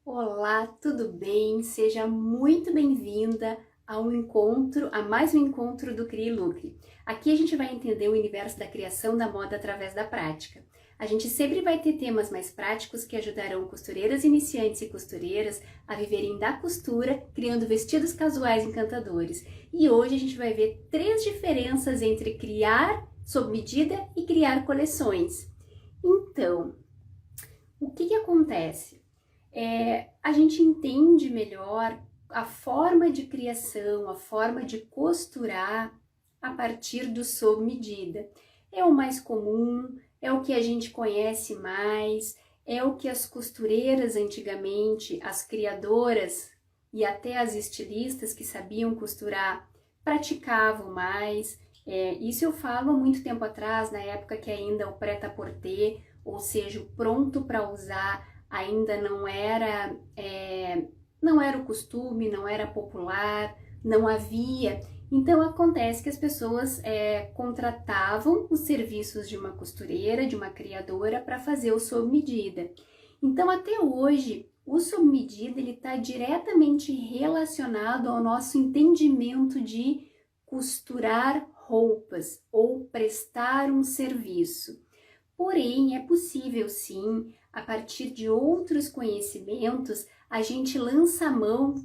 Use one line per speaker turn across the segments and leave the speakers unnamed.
Olá, tudo bem? Seja muito bem-vinda a mais um encontro do Crie e Lucre. Aqui a gente vai entender o universo da criação da moda através da prática. A gente sempre vai ter temas mais práticos que ajudarão costureiras iniciantes e costureiras a viverem da costura, criando vestidos casuais encantadores. E hoje a gente vai ver 3 diferenças entre criar sob medida e criar coleções. Então, o que acontece? A gente entende melhor a forma de criação, a forma de costurar a partir do sob medida. É o mais comum, é o que a gente conhece mais, é o que as costureiras antigamente, as criadoras e até as estilistas que sabiam costurar praticavam mais. Isso eu falo há muito tempo atrás, na época que ainda o prêt-à-porter, ou seja, o pronto para usar, ainda não era o costume, não era popular, não havia. Então acontece que as pessoas contratavam os serviços de uma costureira, de uma criadora, para fazer o sob medida. Então até hoje o sob medida ele está diretamente relacionado ao nosso entendimento de costurar roupas ou prestar um serviço. Porém, é possível sim, a partir de outros conhecimentos, a gente lança a mão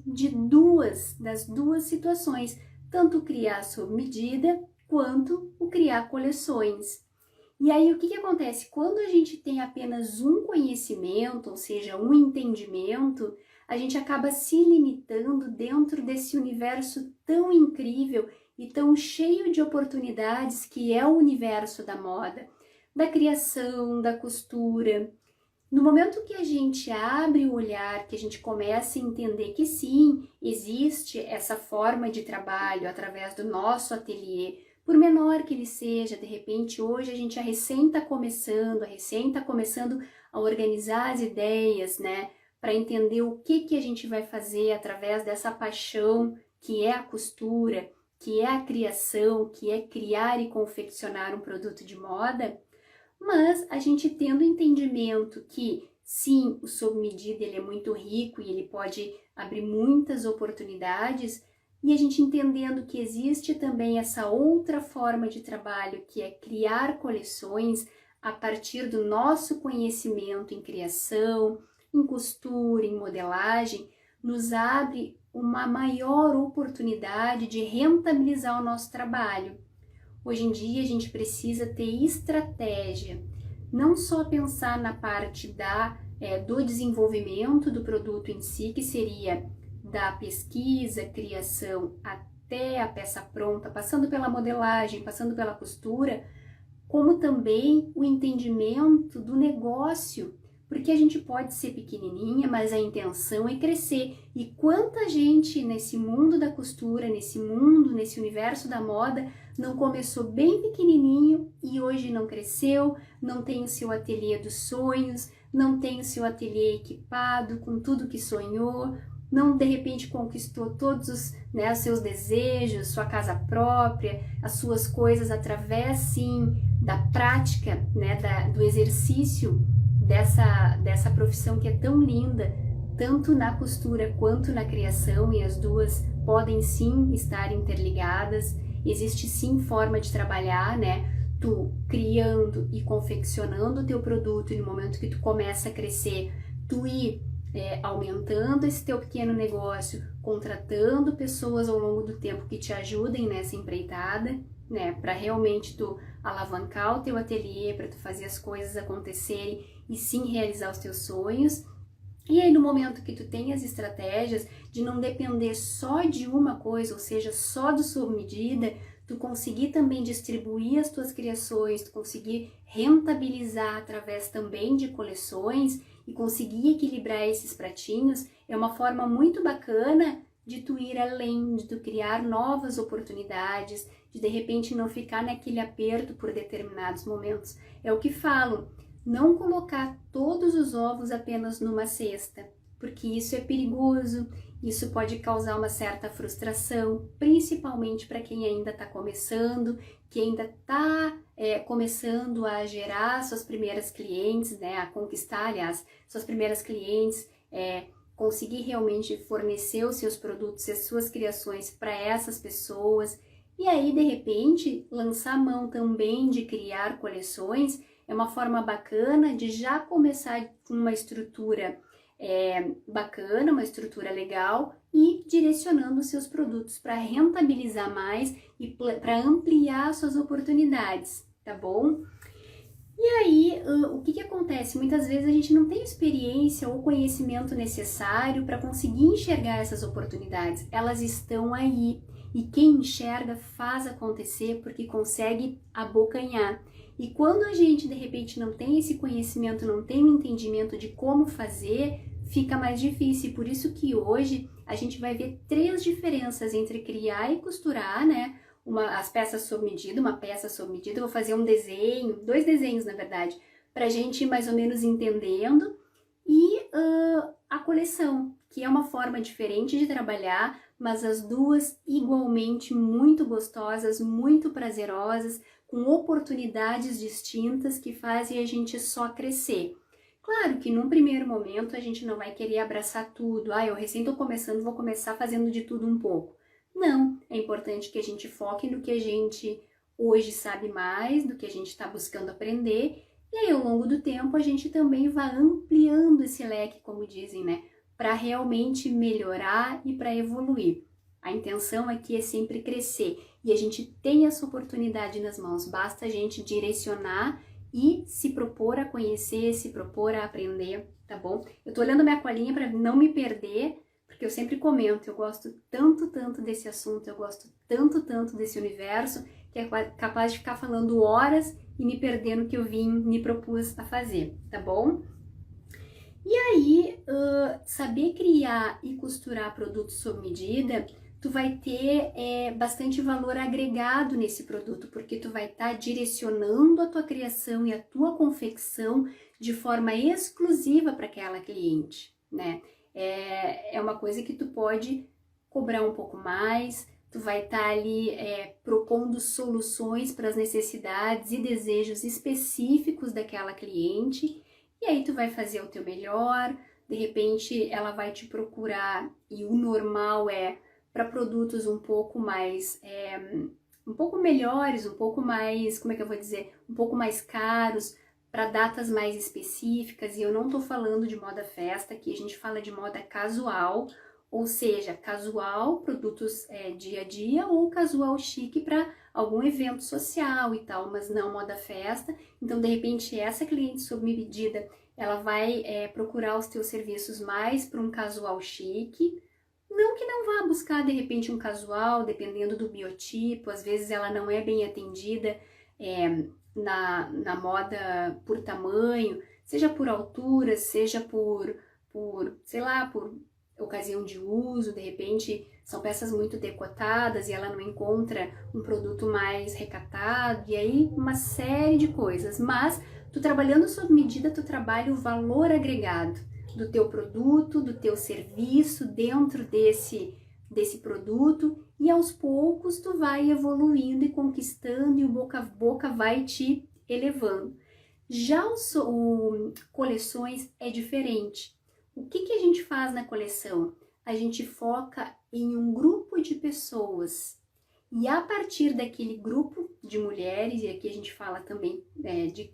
das duas situações, tanto criar sob medida quanto o criar coleções. E aí o que acontece? Quando a gente tem apenas um conhecimento, ou seja, um entendimento, a gente acaba se limitando dentro desse universo tão incrível e tão cheio de oportunidades que é o universo da moda, da criação, da costura. No momento que a gente abre o olhar, que a gente começa a entender que sim, existe essa forma de trabalho através do nosso ateliê, por menor que ele seja, de repente hoje a gente já recém está começando a organizar as ideias, né, para entender o que a gente vai fazer através dessa paixão que é a costura, que é a criação, que é criar e confeccionar um produto de moda. Mas a gente tendo entendimento que sim, o sob medida ele é muito rico e ele pode abrir muitas oportunidades, e a gente entendendo que existe também essa outra forma de trabalho que é criar coleções a partir do nosso conhecimento em criação, em costura, em modelagem, nos abre uma maior oportunidade de rentabilizar o nosso trabalho. Hoje em dia a gente precisa ter estratégia, não só pensar na parte do desenvolvimento do produto em si, que seria da pesquisa, criação até a peça pronta, passando pela modelagem, passando pela costura, como também o entendimento do negócio, porque a gente pode ser pequenininha, mas a intenção é crescer. E quanta gente nesse mundo da costura, nesse universo da moda, não começou bem pequenininho e hoje não cresceu, não tem o seu ateliê dos sonhos, não tem o seu ateliê equipado com tudo que sonhou, não de repente conquistou todos os seus desejos, sua casa própria, as suas coisas através sim da prática, do exercício dessa profissão que é tão linda, tanto na costura quanto na criação, e as duas podem sim estar interligadas. Existe sim forma de trabalhar, tu criando e confeccionando o teu produto, e no momento que tu começa a crescer, tu ir aumentando esse teu pequeno negócio, contratando pessoas ao longo do tempo que te ajudem nessa empreitada, para realmente tu alavancar o teu ateliê, para tu fazer as coisas acontecerem e sim realizar os teus sonhos. E aí no momento que tu tem as estratégias de não depender só de uma coisa, ou seja, só do sob medida, tu conseguir também distribuir as tuas criações, tu conseguir rentabilizar através também de coleções e conseguir equilibrar esses pratinhos, é uma forma muito bacana de tu ir além, de tu criar novas oportunidades, de repente não ficar naquele aperto por determinados momentos. É o que falo, não colocar todos os ovos apenas numa cesta, porque isso é perigoso, isso pode causar uma certa frustração, principalmente para quem ainda está começando, que ainda está começando a gerar suas primeiras clientes, a conquistar, aliás, suas primeiras clientes, conseguir realmente fornecer os seus produtos e as suas criações para essas pessoas. E aí, de repente, lançar mão também de criar coleções é uma forma bacana de já começar com uma estrutura bacana, uma estrutura legal e direcionando os seus produtos para rentabilizar mais e para ampliar suas oportunidades, tá bom? E aí, o que acontece? Muitas vezes a gente não tem experiência ou conhecimento necessário para conseguir enxergar essas oportunidades. Elas estão aí e quem enxerga faz acontecer porque consegue abocanhar. E quando a gente de repente não tem esse conhecimento, não tem o entendimento de como fazer, fica mais difícil. Por isso que hoje a gente vai ver 3 diferenças entre criar e costurar, né? As peças sob medida, uma peça sob medida, eu vou fazer um desenho, 2 desenhos na verdade, para a gente ir mais ou menos entendendo, e a coleção, que é uma forma diferente de trabalhar, mas as duas igualmente muito gostosas, muito prazerosas, com oportunidades distintas que fazem a gente só crescer. Claro que num primeiro momento a gente não vai querer abraçar tudo, eu recém estou começando, vou começar fazendo de tudo um pouco. Não, é importante que a gente foque no que a gente hoje sabe mais, do que a gente está buscando aprender, e aí ao longo do tempo a gente também vai ampliando esse leque, como dizem, né, para realmente melhorar e para evoluir. A intenção aqui é sempre crescer, e a gente tem essa oportunidade nas mãos, basta a gente direcionar e se propor a conhecer, se propor a aprender, tá bom? Eu tô olhando minha colinha para não me perder, porque eu sempre comento, eu gosto tanto desse assunto, eu gosto tanto desse universo, que é capaz de ficar falando horas e me perder no que eu me propus a fazer, tá bom? E aí, saber criar e costurar produtos sob medida, tu vai ter bastante valor agregado nesse produto, porque tu vai estar direcionando a tua criação e a tua confecção de forma exclusiva para aquela cliente, né? É uma coisa que tu pode cobrar um pouco mais, tu vai estar ali propondo soluções para as necessidades e desejos específicos daquela cliente, e aí tu vai fazer o teu melhor, de repente ela vai te procurar, e o normal é para produtos um pouco mais, um pouco melhores, um pouco mais, como é que eu vou dizer, um pouco mais caros, para datas mais específicas, e eu não estou falando de moda festa, aqui a gente fala de moda casual, ou seja, casual, produtos dia a dia, ou casual chique para algum evento social e tal, mas não moda festa. Então, de repente, essa cliente sob medida, ela vai procurar os teus serviços mais para um casual chique. Não que não vá buscar, de repente, um casual, dependendo do biotipo, às vezes ela não é bem atendida, na moda por tamanho, seja por altura, seja por sei lá, por ocasião de uso, de repente são peças muito decotadas e ela não encontra um produto mais recatado, e aí uma série de coisas, mas tu trabalhando sob medida, tu trabalha o valor agregado do teu produto, do teu serviço dentro desse produto, e aos poucos tu vai evoluindo e conquistando, e o boca a boca vai te elevando. Já o coleções é diferente. O que a gente faz na coleção? A gente foca em um grupo de pessoas, e a partir daquele grupo de mulheres, e aqui a gente fala também de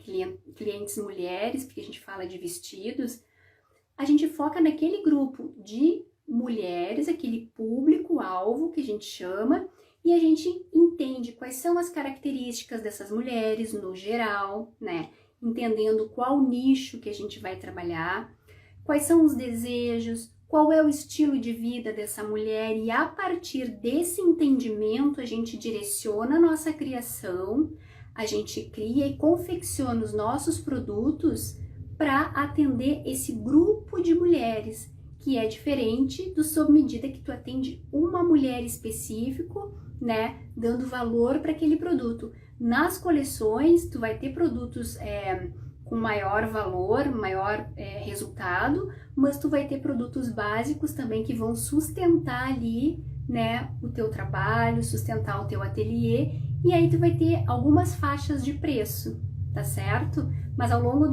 clientes mulheres, porque a gente fala de vestidos, a gente foca naquele grupo de mulheres, aquele público-alvo que a gente chama, e a gente entende quais são as características dessas mulheres no geral, né? Entendendo qual nicho que a gente vai trabalhar, quais são os desejos, qual é o estilo de vida dessa mulher, e a partir desse entendimento a gente direciona a nossa criação, a gente cria e confecciona os nossos produtos para atender esse grupo de mulheres, que é diferente do sob medida, que tu atende uma mulher específico, né, dando valor para aquele produto. Nas coleções, tu vai ter produtos com maior valor, maior resultado, mas tu vai ter produtos básicos também que vão sustentar ali, né, o teu trabalho, sustentar o teu ateliê, e aí tu vai ter algumas faixas de preço, tá certo? Mas ao longo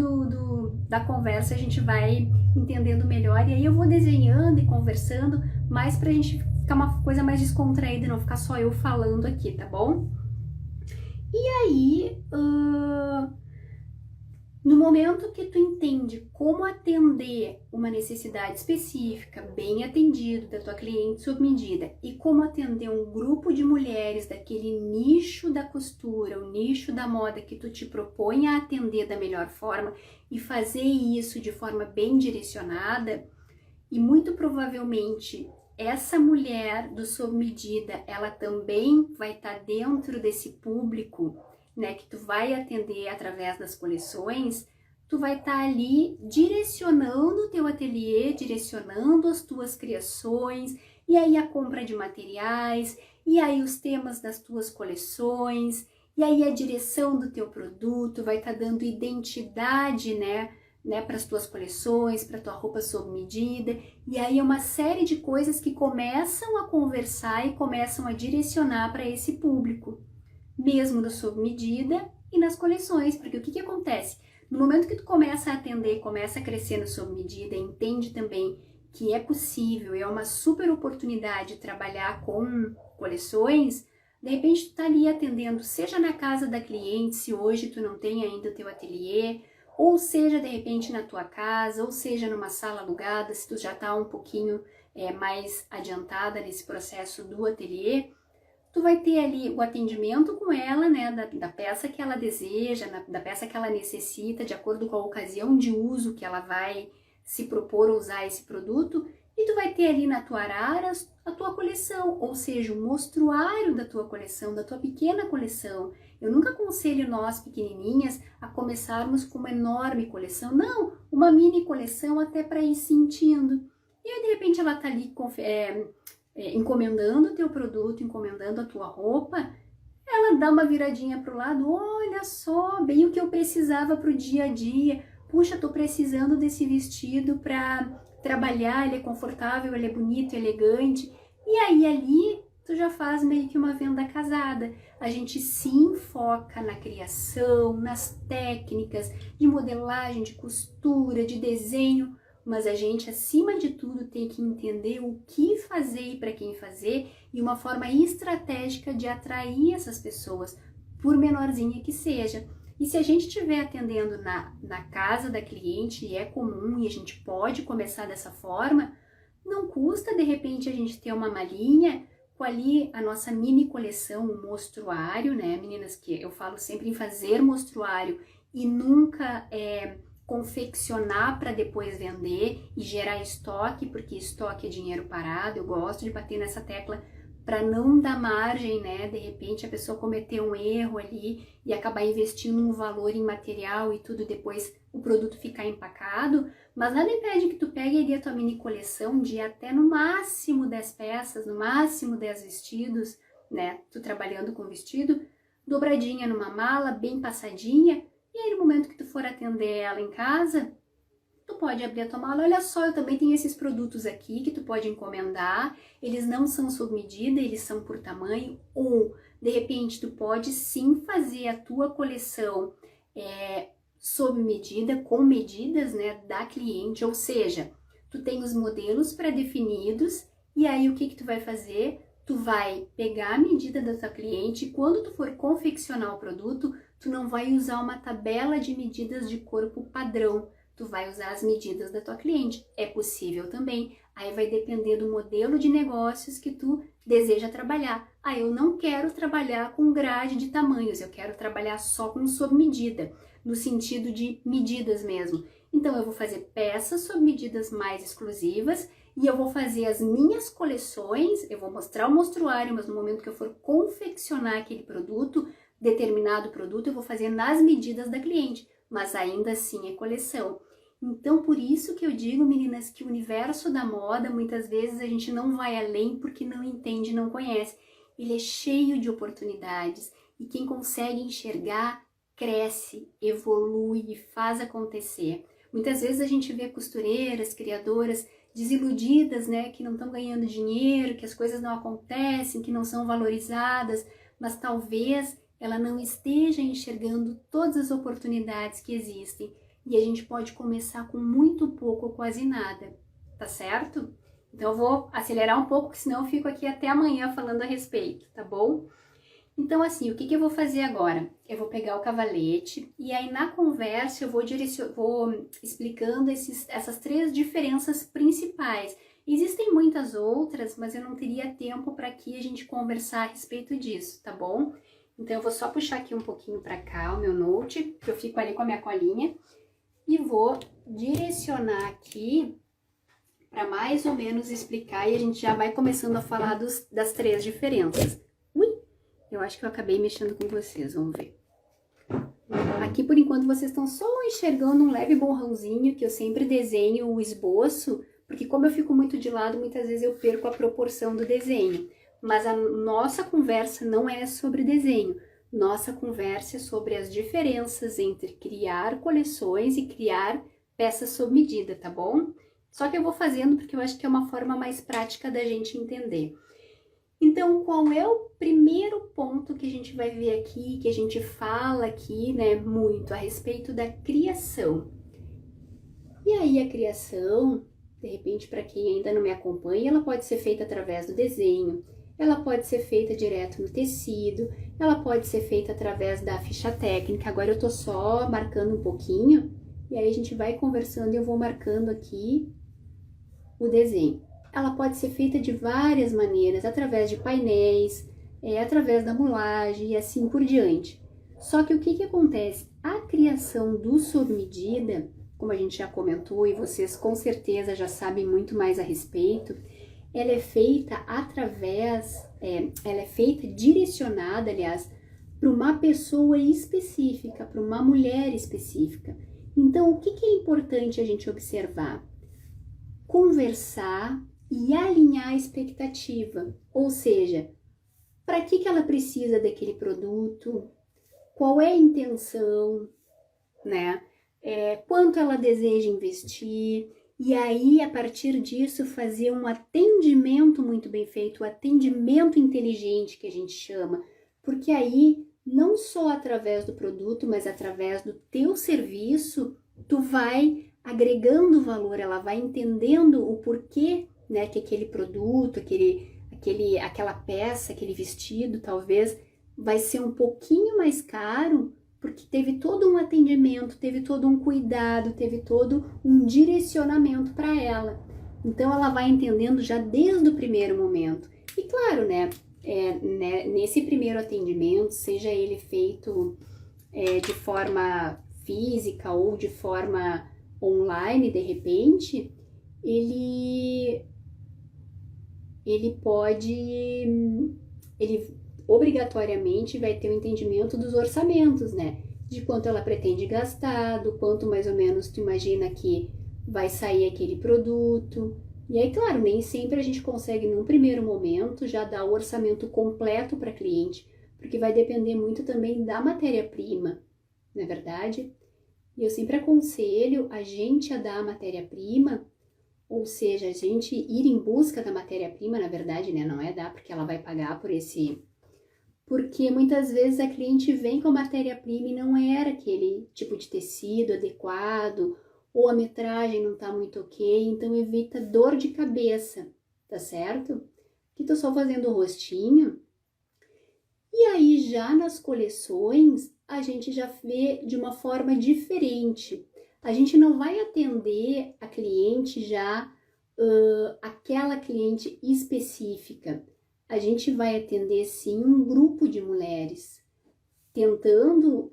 da conversa a gente vai entendendo melhor e aí eu vou desenhando e conversando mais pra gente ficar uma coisa mais descontraída, não ficar só eu falando aqui, tá bom? E aí, no momento que tu entende como atender uma necessidade específica, bem atendido da tua cliente sob medida, e como atender um grupo de mulheres daquele nicho da costura, o nicho da moda que tu te propõe a atender da melhor forma e fazer isso de forma bem direcionada, e muito provavelmente essa mulher do sob medida, ela também vai estar dentro desse público, né, que tu vai atender através das coleções, tu vai estar ali direcionando o teu ateliê, direcionando as tuas criações, e aí a compra de materiais, e aí os temas das tuas coleções, e aí a direção do teu produto, vai estar dando identidade, né, para as tuas coleções, para tua roupa sob medida, e aí é uma série de coisas que começam a conversar e começam a direcionar para esse público, mesmo no sob medida e nas coleções, porque o que acontece? No momento que tu começa a atender, começa a crescer no sob medida, entende também que é possível, é uma super oportunidade trabalhar com coleções, de repente tu tá ali atendendo, seja na casa da cliente, se hoje tu não tem ainda o teu ateliê, ou seja de repente na tua casa, ou seja numa sala alugada, se tu já tá um pouquinho mais adiantada nesse processo do ateliê, tu vai ter ali o atendimento com ela, né, da peça que ela deseja, da peça que ela necessita, de acordo com a ocasião de uso que ela vai se propor a usar esse produto, e tu vai ter ali na tua arara a tua coleção, ou seja, o mostruário da tua coleção, da tua pequena coleção. Eu nunca aconselho nós pequenininhas a começarmos com uma enorme coleção, não, uma mini coleção até para ir sentindo. E aí de repente ela tá ali encomendando o teu produto, encomendando a tua roupa, ela dá uma viradinha pro lado, olha só, bem o que eu precisava pro dia a dia, puxa, tô precisando desse vestido para trabalhar, ele é confortável, ele é bonito, elegante, e aí ali tu já faz meio que uma venda casada. A gente sim foca na criação, nas técnicas de modelagem, de costura, de desenho, mas a gente, acima de tudo, tem que entender o que fazer e para quem fazer e uma forma estratégica de atrair essas pessoas, por menorzinha que seja. E se a gente estiver atendendo na casa da cliente, e é comum e a gente pode começar dessa forma, não custa de repente a gente ter uma malinha com ali a nossa mini coleção, o mostruário, né, meninas, que eu falo sempre em fazer mostruário e nunca confeccionar para depois vender e gerar estoque, porque estoque é dinheiro parado. Eu gosto de bater nessa tecla para não dar margem, né? De repente a pessoa cometer um erro ali e acabar investindo um valor em material e tudo, depois o produto ficar empacado. Mas nada impede que tu pegue ali a tua mini coleção de até no máximo 10 peças, no máximo 10 vestidos, né? Tu trabalhando com vestido, dobradinha numa mala, bem passadinha. E aí no momento que tu for atender ela em casa, tu pode abrir a tua mala, olha só, eu também tenho esses produtos aqui que tu pode encomendar, eles não são sob medida, eles são por tamanho, ou de repente tu pode sim fazer a tua coleção sob medida, com medidas, né, da cliente, ou seja, tu tem os modelos pré-definidos e aí o que tu vai fazer? Tu vai pegar a medida da tua cliente e quando tu for confeccionar o produto, tu não vai usar uma tabela de medidas de corpo padrão, tu vai usar as medidas da tua cliente. É possível também, aí vai depender do modelo de negócios que tu deseja trabalhar. Ah, eu não quero trabalhar com grade de tamanhos, eu quero trabalhar só com sob medida, no sentido de medidas mesmo. Então eu vou fazer peças sob medidas mais exclusivas e eu vou fazer as minhas coleções, eu vou mostrar o mostruário, mas no momento que eu for confeccionar aquele produto, determinado produto, eu vou fazer nas medidas da cliente, mas ainda assim é coleção. Então, por isso que eu digo, meninas, que o universo da moda, muitas vezes a gente não vai além porque não entende, não conhece. Ele é cheio de oportunidades e quem consegue enxergar, cresce, evolui e faz acontecer. Muitas vezes a gente vê costureiras, criadoras desiludidas, né, que não estão ganhando dinheiro, que as coisas não acontecem, que não são valorizadas, mas talvez ela não esteja enxergando todas as oportunidades que existem. E a gente pode começar com muito pouco ou quase nada, tá certo? Então eu vou acelerar um pouco, porque senão eu fico aqui até amanhã falando a respeito, tá bom? Então assim, o que eu vou fazer agora? Eu vou pegar o cavalete e aí na conversa eu vou explicando essas 3 diferenças principais. Existem muitas outras, mas eu não teria tempo para aqui a gente conversar a respeito disso, tá bom? Então eu vou só puxar aqui um pouquinho para cá o meu note, que eu fico ali com a minha colinha, e vou direcionar aqui para mais ou menos explicar e a gente já vai começando a falar das 3 diferenças. Ui, eu acho que eu acabei mexendo com vocês, vamos ver. Aqui por enquanto vocês estão só enxergando um leve borrãozinho que eu sempre desenho o esboço, porque como eu fico muito de lado, muitas vezes eu perco a proporção do desenho. Mas a nossa conversa não é sobre desenho. Nossa conversa é sobre as diferenças entre criar coleções e criar peças sob medida, tá bom? Só que eu vou fazendo porque eu acho que é uma forma mais prática da gente entender. Então, qual é o primeiro ponto que a gente vai ver aqui, que a gente fala aqui, né, muito a respeito da criação? E aí a criação, de repente, para quem ainda não me acompanha, ela pode ser feita através do desenho, ela pode ser feita direto no tecido, ela pode ser feita através da ficha técnica. Agora eu tô só marcando um pouquinho, e aí a gente vai conversando e eu vou marcando aqui o desenho. Ela pode ser feita de várias maneiras, através de painéis, através da mulagem e assim por diante. Só que o que acontece? A criação do sob medida, como a gente já comentou e vocês com certeza já sabem muito mais a respeito, ela é feita direcionada, aliás, para uma pessoa específica, para uma mulher específica. Então, o que é importante a gente observar? Conversar e alinhar a expectativa, ou seja, para que ela precisa daquele produto, qual é a intenção, né? Quanto ela deseja investir, e aí, a partir disso, fazer um atendimento muito bem feito, o atendimento inteligente que a gente chama, porque aí, não só através do produto, mas através do teu serviço, tu vai agregando valor, ela vai entendendo o porquê, né, que aquele produto, aquela peça, aquele vestido, talvez, vai ser um pouquinho mais caro, porque teve todo um atendimento, teve todo um cuidado, teve todo um direcionamento para ela. Então, ela vai entendendo já desde o primeiro momento. E claro, né, nesse primeiro atendimento, seja ele feito de forma física ou de forma online, de repente, ele obrigatoriamente vai ter o entendimento dos orçamentos, né? De quanto ela pretende gastar, do quanto mais ou menos tu imagina que vai sair aquele produto. E aí, claro, nem sempre a gente consegue, num primeiro momento, já dar o orçamento completo para cliente, porque vai depender muito também da matéria-prima, não é verdade? E eu sempre aconselho a gente a dar a matéria-prima, ou seja, a gente ir em busca da matéria-prima, na verdade, né? Não é dar porque ela vai pagar por esse... Porque muitas vezes a cliente vem com a matéria-prima e não era aquele tipo de tecido adequado, ou a metragem não tá muito ok, então evita dor de cabeça, tá certo? Aqui tô só fazendo o rostinho. E aí já nas coleções, a gente já vê de uma forma diferente. A gente não vai atender a cliente já, aquela cliente específica. A gente vai atender sim um grupo de mulheres, tentando,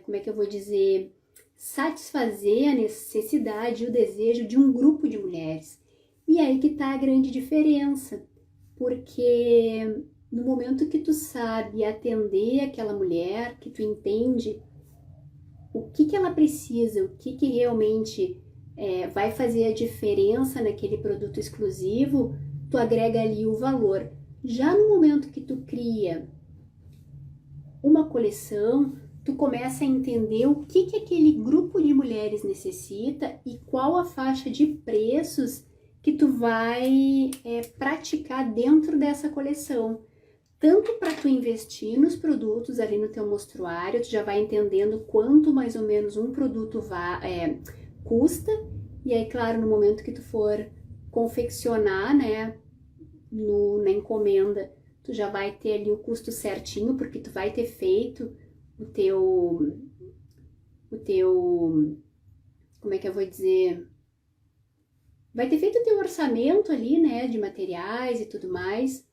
como é que eu vou dizer, satisfazer a necessidade e o desejo de um grupo de mulheres. E aí que tá a grande diferença, porque no momento que tu sabe atender aquela mulher, que tu entende o que ela precisa, o que realmente vai fazer a diferença naquele produto exclusivo, tu agrega ali o valor. Já no momento que tu cria uma coleção, tu começa a entender o que aquele grupo de mulheres necessita e qual a faixa de preços que tu vai praticar dentro dessa coleção. tanto para tu investir nos produtos ali no teu mostruário, tu já vai entendendo quanto mais ou menos um produto custa, e aí, claro, no momento que tu for confeccionar, né, na encomenda, tu já vai ter ali o custo certinho, porque tu vai ter feito o teu, como é que eu vou dizer? Vai ter feito o teu orçamento ali, né, de materiais e tudo mais.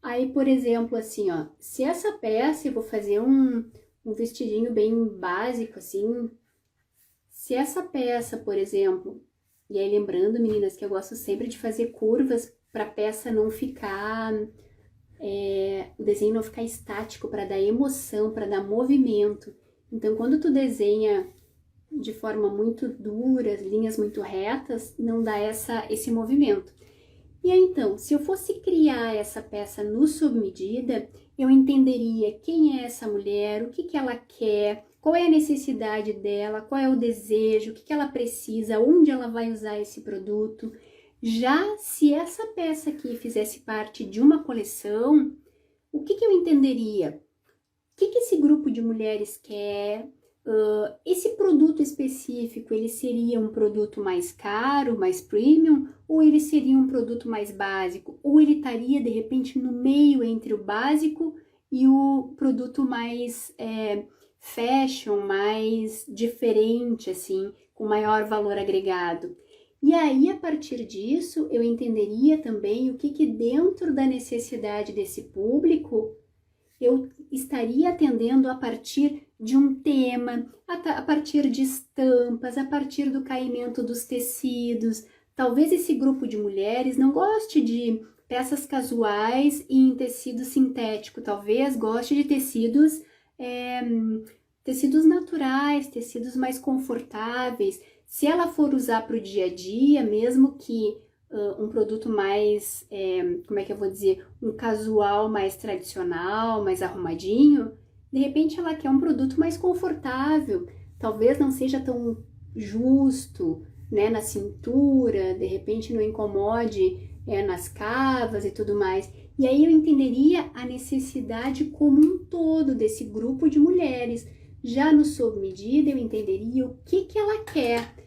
Aí, por exemplo, assim, ó, se essa peça, eu vou fazer um vestidinho bem básico, assim, se essa peça, por exemplo, e aí lembrando, meninas, que eu gosto sempre de fazer curvas para a peça não ficar, o desenho não ficar estático, para dar emoção, para dar movimento. Então, quando tu desenha de forma muito dura, linhas muito retas, não dá esse movimento. E aí, então, se eu fosse criar essa peça no sob medida, eu entenderia quem é essa mulher, o que que ela quer, qual é a necessidade dela, qual é o desejo, o que que ela precisa, onde ela vai usar esse produto. Já se essa peça aqui fizesse parte de uma coleção, o que que eu entenderia? O que que esse grupo de mulheres quer? Esse produto específico, ele seria um produto mais caro, mais premium, ou ele seria um produto mais básico? Ou ele estaria, de repente, no meio entre o básico e o produto mais fashion, mais diferente, assim, com maior valor agregado? E aí, a partir disso, eu entenderia também o que que dentro da necessidade desse público eu estaria atendendo a partir de um tema, a partir de estampas, a partir do caimento dos tecidos. Talvez esse grupo de mulheres não goste de peças casuais e em tecido sintético, talvez goste de tecidos naturais, tecidos mais confortáveis. Se ela for usar para o dia a dia, mesmo que um produto mais, como é que eu vou dizer, um casual mais tradicional, mais arrumadinho, de repente ela quer um produto mais confortável, talvez não seja tão justo, né, na cintura, de repente não incomode nas cavas e tudo mais. E aí eu entenderia a necessidade como um todo desse grupo de mulheres. Já no sob medida eu entenderia o que que ela quer.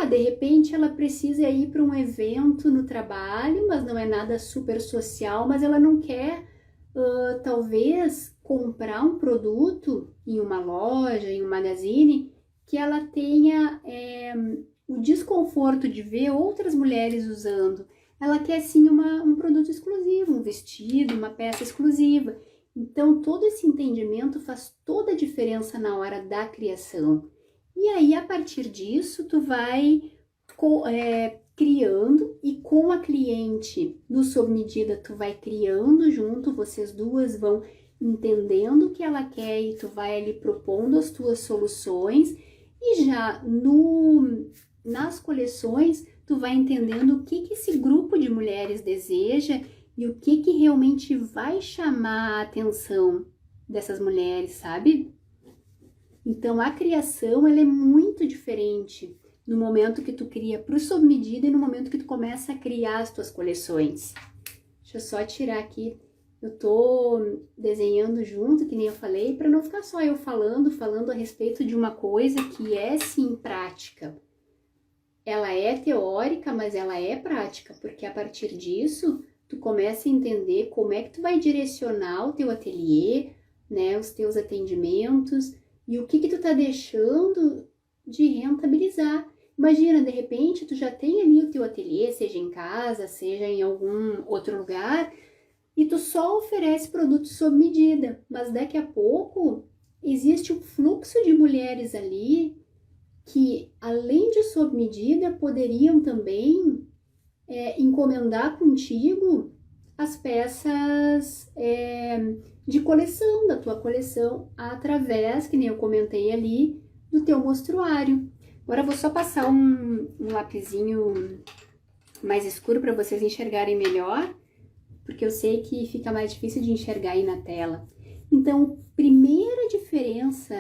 De repente ela precisa ir para um evento no trabalho, mas não é nada super social, mas ela não quer, talvez, comprar um produto em uma loja, em um magazine, que ela tenha o desconforto de ver outras mulheres usando. Ela quer, sim, um produto exclusivo, um vestido, uma peça exclusiva. Então, todo esse entendimento faz toda a diferença na hora da criação. E aí, a partir disso, tu vai criando, e com a cliente, no sob medida, tu vai criando junto, vocês duas vão entendendo o que ela quer e tu vai ali propondo as tuas soluções, e já nas coleções, tu vai entendendo o que que esse grupo de mulheres deseja e o que que realmente vai chamar a atenção dessas mulheres, sabe? Então, a criação, ela é muito diferente no momento que tu cria para o sob medida e no momento que tu começa a criar as tuas coleções. Deixa eu só tirar aqui, eu tô desenhando junto, que nem eu falei, para não ficar só eu falando a respeito de uma coisa que é sim prática. Ela é teórica, mas ela é prática, porque a partir disso, tu começa a entender como é que tu vai direcionar o teu ateliê, né, os teus atendimentos, e o que que tu tá deixando de rentabilizar. Imagina, de repente, tu já tem ali o teu ateliê, seja em casa, seja em algum outro lugar, e tu só oferece produtos sob medida, mas daqui a pouco existe um fluxo de mulheres ali que, além de sob medida, poderiam também encomendar contigo as peças de coleção, da tua coleção, através, que nem eu comentei ali, do teu mostruário. Agora eu vou só passar um lapisinho mais escuro para vocês enxergarem melhor, porque eu sei que fica mais difícil de enxergar aí na tela. Então, primeira diferença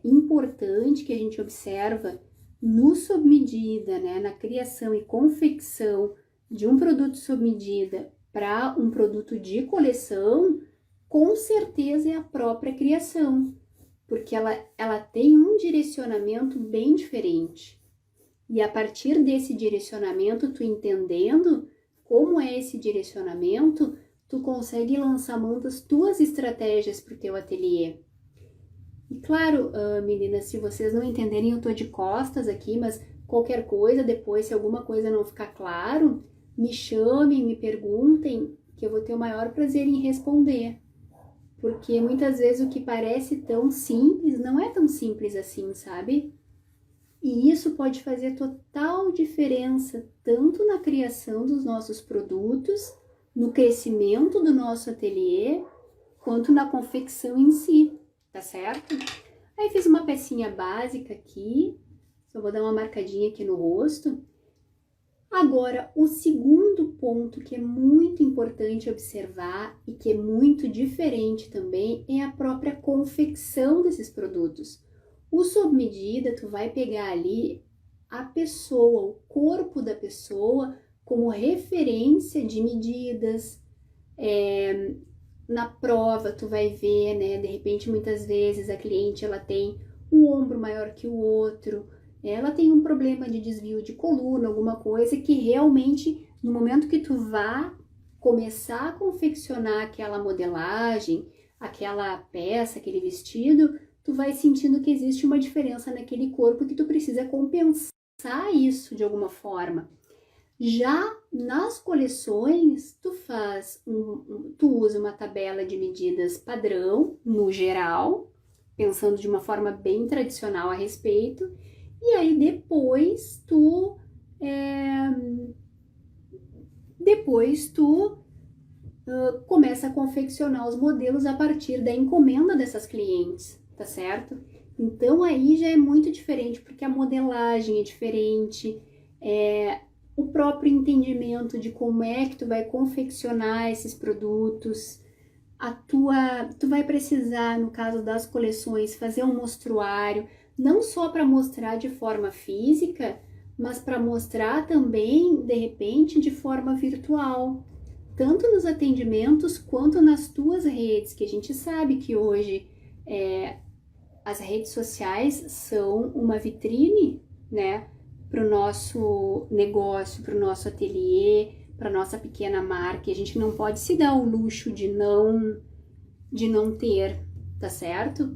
importante que a gente observa no sob medida, né, na criação e confecção de um produto sob medida para um produto de coleção, com certeza é a própria criação, porque ela tem um direcionamento bem diferente. E a partir desse direcionamento, tu entendendo como é esse direcionamento, tu consegue lançar mão das tuas estratégias para o teu ateliê. E claro, meninas, se vocês não entenderem, eu tô de costas aqui, mas qualquer coisa, depois, se alguma coisa não ficar claro, me chamem, me perguntem, que eu vou ter o maior prazer em responder. Porque muitas vezes o que parece tão simples não é tão simples assim, sabe? E isso pode fazer total diferença, tanto na criação dos nossos produtos, no crescimento do nosso ateliê, quanto na confecção em si, tá certo? Aí fiz uma pecinha básica aqui, só vou dar uma marcadinha aqui no rosto. Agora, o segundo ponto que é muito importante observar e que é muito diferente também é a própria confecção desses produtos. O sob medida, tu vai pegar ali a pessoa, o corpo da pessoa como referência de medidas. Na prova tu vai ver, né, de repente muitas vezes a cliente ela tem um ombro maior que o outro, ela tem um problema de desvio de coluna, alguma coisa que realmente no momento que tu vá começar a confeccionar aquela modelagem, aquela peça, aquele vestido, tu vai sentindo que existe uma diferença naquele corpo que tu precisa compensar isso de alguma forma. Já nas coleções, tu usa uma tabela de medidas padrão, no geral, pensando de uma forma bem tradicional a respeito, e aí depois tu começa a confeccionar os modelos a partir da encomenda dessas clientes, tá certo? Então aí já é muito diferente, porque a modelagem é diferente, o próprio entendimento de como é que tu vai confeccionar esses produtos, tu vai precisar, no caso das coleções, fazer um mostruário, não só para mostrar de forma física, mas para mostrar também, de repente, de forma virtual, tanto nos atendimentos quanto nas tuas redes, que a gente sabe que hoje as redes sociais são uma vitrine, né, para o nosso negócio, para o nosso ateliê, para nossa pequena marca. E a gente não pode se dar o luxo de não ter, tá certo?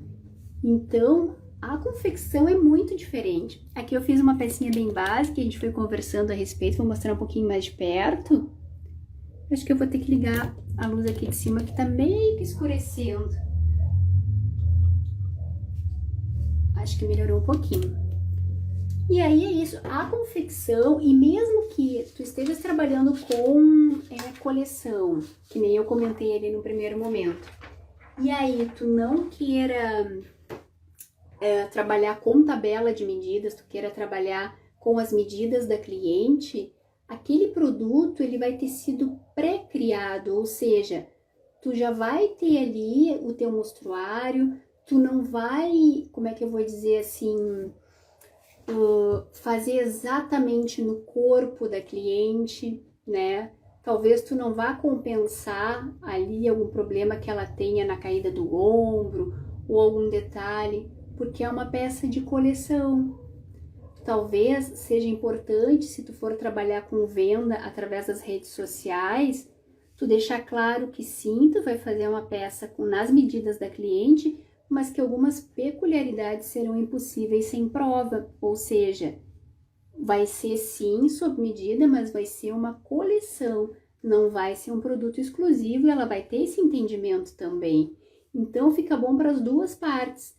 Então, a confecção é muito diferente. Aqui eu fiz uma pecinha bem básica, a gente foi conversando a respeito, vou mostrar um pouquinho mais de perto. Acho que eu vou ter que ligar a luz aqui de cima, que tá meio que escurecendo. Acho que melhorou um pouquinho. E aí é isso, a confecção, e mesmo que tu estejas trabalhando com coleção, que nem eu comentei ali no primeiro momento, e aí tu não queira trabalhar com tabela de medidas, tu queira trabalhar com as medidas da cliente, aquele produto ele vai ter sido pré-criado, ou seja, tu já vai ter ali o teu mostruário, tu não vai, como é que eu vou dizer assim, fazer exatamente no corpo da cliente, né? Talvez tu não vá compensar ali algum problema que ela tenha na caída do ombro ou algum detalhe, porque é uma peça de coleção. Talvez seja importante, se tu for trabalhar com venda através das redes sociais, tu deixar claro que sim, tu vai fazer uma peça nas medidas da cliente, mas que algumas peculiaridades serão impossíveis sem prova, ou seja, vai ser sim sob medida, mas vai ser uma coleção, não vai ser um produto exclusivo e ela vai ter esse entendimento também. Então fica bom para as duas partes.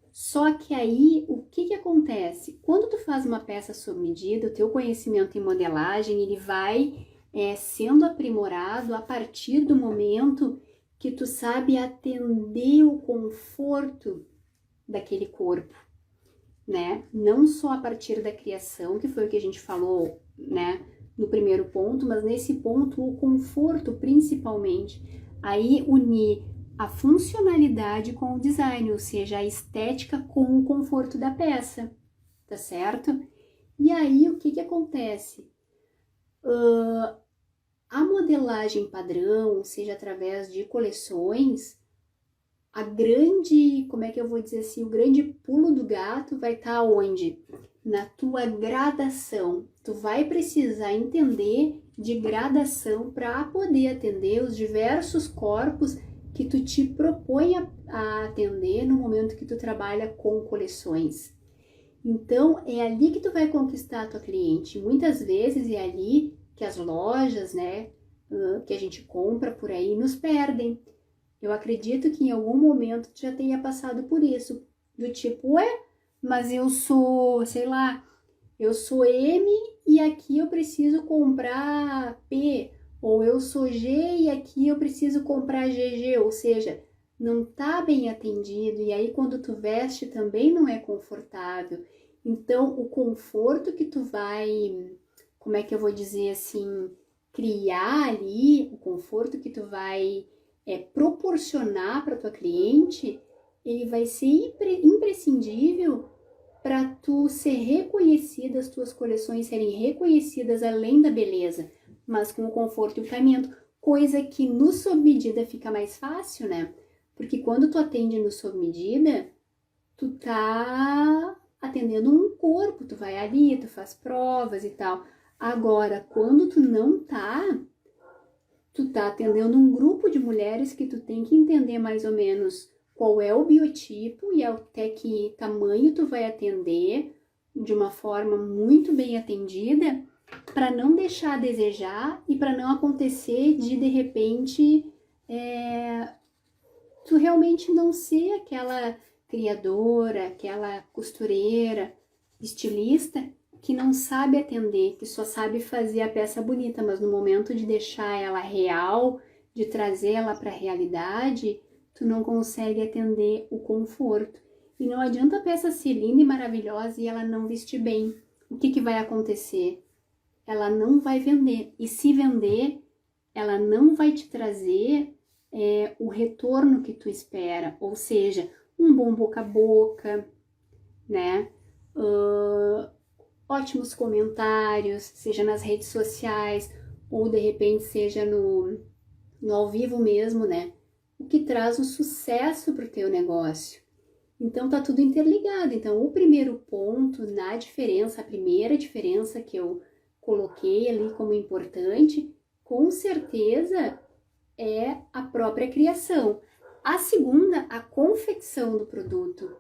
Só que aí, o que acontece? Quando tu faz uma peça sob medida, o teu conhecimento em modelagem, ele vai sendo aprimorado a partir do momento que tu sabe atender o conforto daquele corpo, né? Não só a partir da criação, que foi o que a gente falou, né, no primeiro ponto, mas nesse ponto o conforto principalmente. Aí unir a funcionalidade com o design, ou seja, a estética com o conforto da peça, tá certo? E aí o que acontece? A modelagem padrão, seja através de coleções, a grande, como é que eu vou dizer assim, o grande pulo do gato vai estar onde? Na tua gradação. Tu vai precisar entender de gradação para poder atender os diversos corpos que tu te propõe a atender no momento que tu trabalha com coleções. Então, é ali que tu vai conquistar a tua cliente. Muitas vezes é ali que as lojas, né, que a gente compra por aí nos perdem. Eu acredito que em algum momento tu já tenha passado por isso, do tipo, mas eu sou, sei lá, eu sou M e aqui eu preciso comprar P, ou eu sou G e aqui eu preciso comprar GG, ou seja, não tá bem atendido, e aí quando tu veste também não é confortável. Então, o conforto que tu vai, como é que eu vou dizer assim, criar ali, o conforto que tu vai proporcionar para tua cliente, ele vai ser imprescindível para tu ser reconhecida, as tuas coleções serem reconhecidas além da beleza, mas com o conforto e o caimento, coisa que no sob medida fica mais fácil, né? Porque quando tu atende no sob medida, tu tá atendendo um corpo, tu vai ali, tu faz provas e tal. Agora, quando tu não tá, tu tá atendendo um grupo de mulheres que tu tem que entender mais ou menos qual é o biotipo e até que tamanho tu vai atender de uma forma muito bem atendida, para não deixar a desejar e para não acontecer de repente tu realmente não ser aquela criadora, aquela costureira, estilista que não sabe atender, que só sabe fazer a peça bonita, mas no momento de deixar ela real, de trazer ela para a realidade, tu não consegue atender o conforto. E não adianta a peça ser linda e maravilhosa e ela não vestir bem. O que vai acontecer? Ela não vai vender. E se vender, ela não vai te trazer o retorno que tu espera. Ou seja, um bom boca a boca, né? Ótimos comentários, seja nas redes sociais ou de repente seja no ao vivo mesmo, né? O que traz um sucesso para o teu negócio. Então tá tudo interligado. Então o primeiro ponto na diferença, a primeira diferença que eu coloquei ali como importante, com certeza é a própria criação. A segunda, a confecção do produto.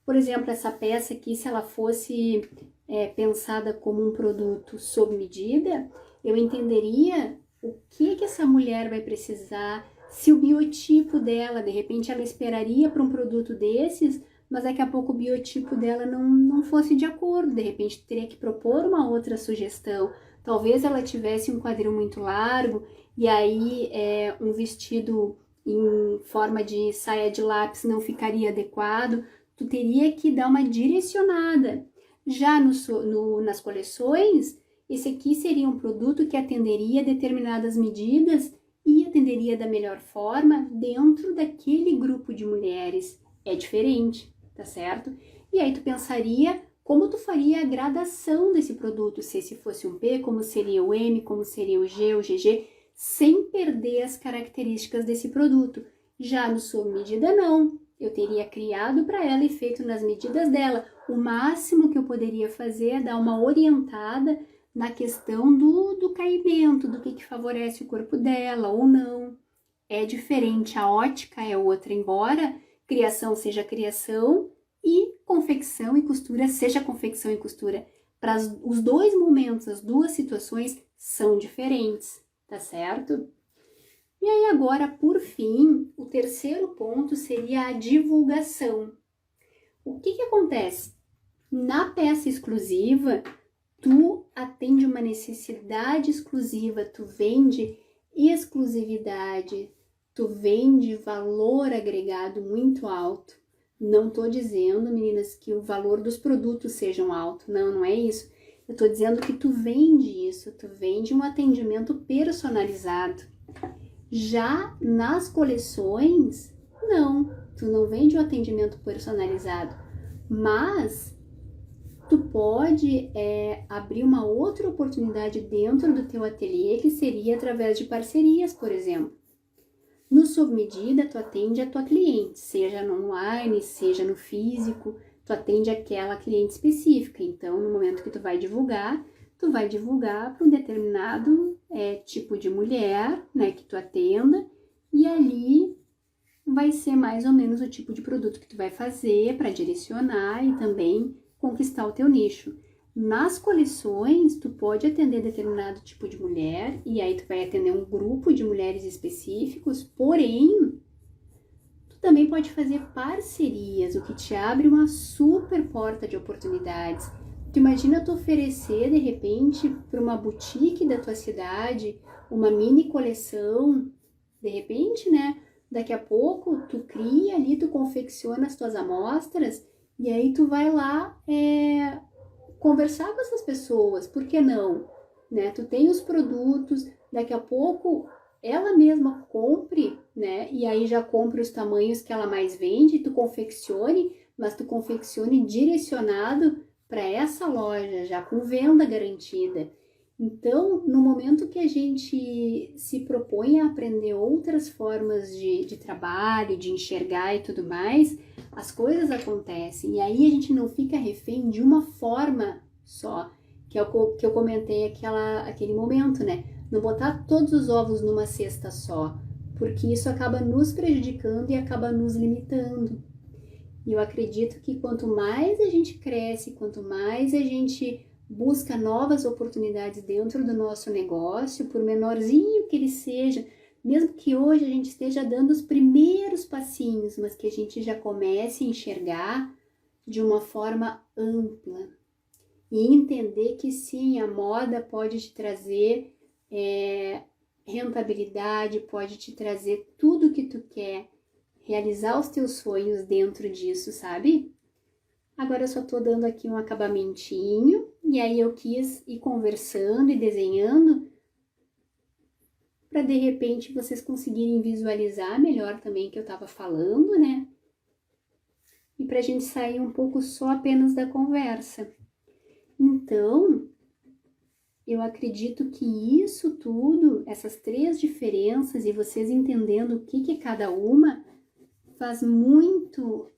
Por exemplo, essa peça aqui, se ela fosse pensada como um produto sob medida, eu entenderia o que essa mulher vai precisar, se o biotipo dela, de repente ela esperaria para um produto desses, mas daqui a pouco o biotipo dela não fosse de acordo, de repente teria que propor uma outra sugestão. Talvez ela tivesse um quadril muito largo e aí um vestido em forma de saia de lápis não ficaria adequado, tu teria que dar uma direcionada. Já nas coleções, esse aqui seria um produto que atenderia determinadas medidas e atenderia da melhor forma dentro daquele grupo de mulheres. É diferente, tá certo? E aí tu pensaria como tu faria a gradação desse produto, se esse fosse um P, como seria o M, como seria o G, o GG, sem perder as características desse produto. Já no sob medida, não. Eu teria criado para ela e feito nas medidas dela. O máximo que eu poderia fazer é dar uma orientada na questão do caimento, do que favorece o corpo dela ou não. É diferente, a ótica é outra, embora criação seja criação e confecção e costura seja confecção e costura. Para os dois momentos, as duas situações são diferentes, tá certo? E aí agora, por fim, o terceiro ponto seria a divulgação. O que acontece? Na peça exclusiva, tu atende uma necessidade exclusiva, tu vende exclusividade, tu vende valor agregado muito alto. Não tô dizendo, meninas, que o valor dos produtos sejam alto, não é isso. Eu tô dizendo que tu vende isso, tu vende um atendimento personalizado. Já nas coleções, não, tu não vende um atendimento personalizado, mas tu pode abrir uma outra oportunidade dentro do teu ateliê, que seria através de parcerias, por exemplo. No sob medida, tu atende a tua cliente, seja no online, seja no físico, tu atende aquela cliente específica. Então, no momento que tu vai divulgar para um determinado tipo de mulher, né, que tu atenda, e ali vai ser mais ou menos o tipo de produto que tu vai fazer para direcionar e também conquistar o teu nicho. Nas coleções, tu pode atender determinado tipo de mulher e aí tu vai atender um grupo de mulheres específicos, porém, tu também pode fazer parcerias, o que te abre uma super porta de oportunidades. Tu imagina tu oferecer, de repente, para uma boutique da tua cidade, uma mini coleção, de repente, né? Daqui a pouco, tu cria ali, tu confecciona as tuas amostras e aí tu vai lá conversar com essas pessoas, por que não? Né? Tu tem os produtos, daqui a pouco ela mesma compre, né? E aí já compre os tamanhos que ela mais vende, tu confeccione, mas tu confeccione direcionado para essa loja, já com venda garantida. Então, no momento que a gente se propõe a aprender outras formas de trabalho, de enxergar e tudo mais, as coisas acontecem. E aí a gente não fica refém de uma forma só, que é o que eu comentei aquele momento, né? Não botar todos os ovos numa cesta só, porque isso acaba nos prejudicando e acaba nos limitando. E eu acredito que quanto mais a gente cresce, quanto mais a gente busca novas oportunidades dentro do nosso negócio, por menorzinho que ele seja, mesmo que hoje a gente esteja dando os primeiros passinhos, mas que a gente já comece a enxergar de uma forma ampla e entender que sim, a moda pode te trazer rentabilidade, pode te trazer tudo que tu quer, realizar os teus sonhos dentro disso, sabe? Agora eu só tô dando aqui um acabamentinho, e aí eu quis ir conversando e desenhando para de repente vocês conseguirem visualizar melhor também o que eu tava falando, né? E pra gente sair um pouco só apenas da conversa. Então, eu acredito que isso tudo, essas 3 diferenças e vocês entendendo o que é cada uma, faz muito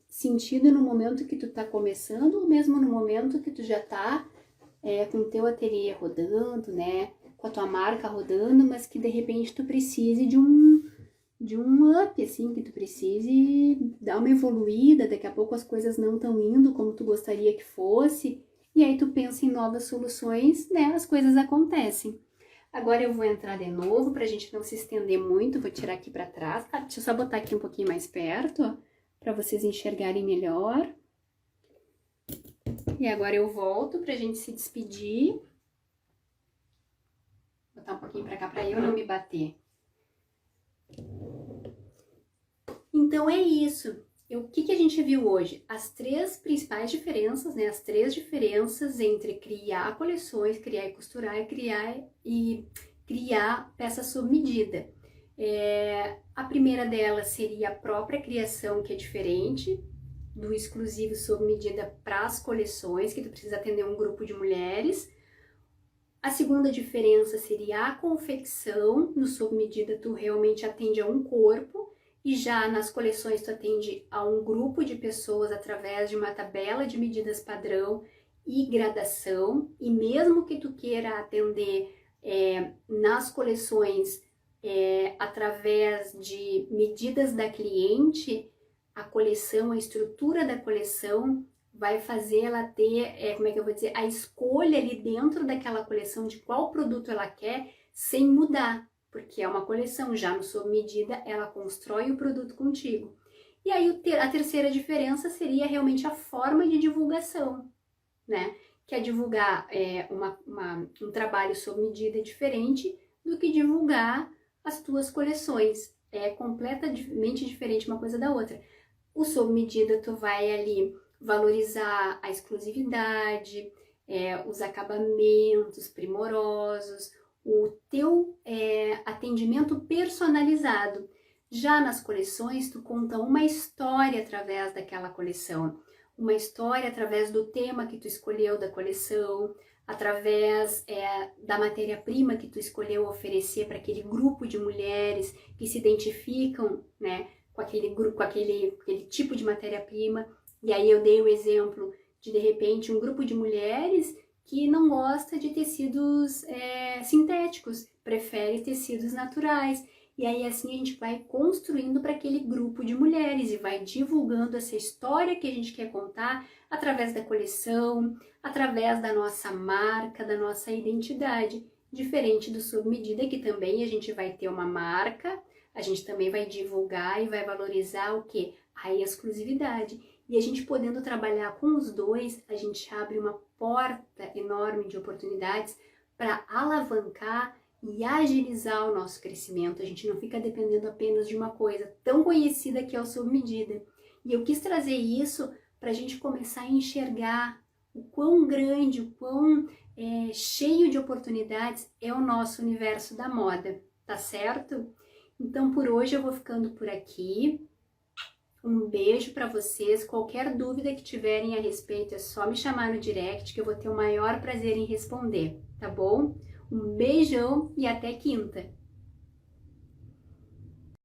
sentido no momento que tu tá começando ou mesmo no momento que tu já tá com o teu ateliê rodando, né? Com a tua marca rodando, mas que de repente tu precise de um up, assim, que tu precise dar uma evoluída, daqui a pouco as coisas não estão indo como tu gostaria que fosse, e aí tu pensa em novas soluções, né? As coisas acontecem. Agora eu vou entrar de novo pra gente não se estender muito, vou tirar aqui pra trás, tá? Deixa eu só botar aqui um pouquinho mais perto, ó, pra vocês enxergarem melhor. E agora eu volto pra gente se despedir. Vou botar um pouquinho pra cá pra eu não me bater. Então é isso. O que a gente viu hoje? As 3 principais diferenças, né? As 3 diferenças entre criar coleções, criar e costurar e criar peça sob medida. A primeira delas seria a própria criação, que é diferente do exclusivo sob medida para as coleções, que tu precisa atender um grupo de mulheres. A segunda diferença seria a confecção. No sob medida tu realmente atende a um corpo, e já nas coleções tu atende a um grupo de pessoas através de uma tabela de medidas padrão e gradação. E mesmo que tu queira atender nas coleções através de medidas da cliente, a coleção, a estrutura da coleção vai fazer ela ter, como é que eu vou dizer, a escolha ali dentro daquela coleção de qual produto ela quer, sem mudar, porque é uma coleção, já no sob medida ela constrói o produto contigo. E aí a terceira diferença seria realmente a forma de divulgação, né? Que é divulgar um trabalho sob medida diferente do que divulgar as tuas coleções. É completamente diferente uma coisa da outra. O sob medida tu vai ali valorizar a exclusividade, os acabamentos primorosos, o teu atendimento personalizado. Já nas coleções, tu conta uma história através daquela coleção, uma história através do tema que tu escolheu da coleção, através da matéria-prima que tu escolheu oferecer para aquele grupo de mulheres que se identificam, né, com aquele grupo, com aquele tipo de matéria-prima. E aí eu dei o exemplo de repente, um grupo de mulheres que não gosta de tecidos sintéticos, prefere tecidos naturais. E aí assim a gente vai construindo para aquele grupo de mulheres e vai divulgando essa história que a gente quer contar através da coleção, através da nossa marca, da nossa identidade. Diferente do sob medida, que também a gente vai ter uma marca, a gente também vai divulgar e vai valorizar o quê? A exclusividade. E a gente podendo trabalhar com os dois, a gente abre uma porta enorme de oportunidades para alavancar e agilizar o nosso crescimento. A gente não fica dependendo apenas de uma coisa tão conhecida que é o sob medida. E eu quis trazer isso para a gente começar a enxergar o quão grande, o quão cheio de oportunidades é o nosso universo da moda, tá certo? Então por hoje eu vou ficando por aqui. Um beijo para vocês. Qualquer dúvida que tiverem a respeito é só me chamar no direct que eu vou ter o maior prazer em responder, tá bom? Um beijão e até quinta!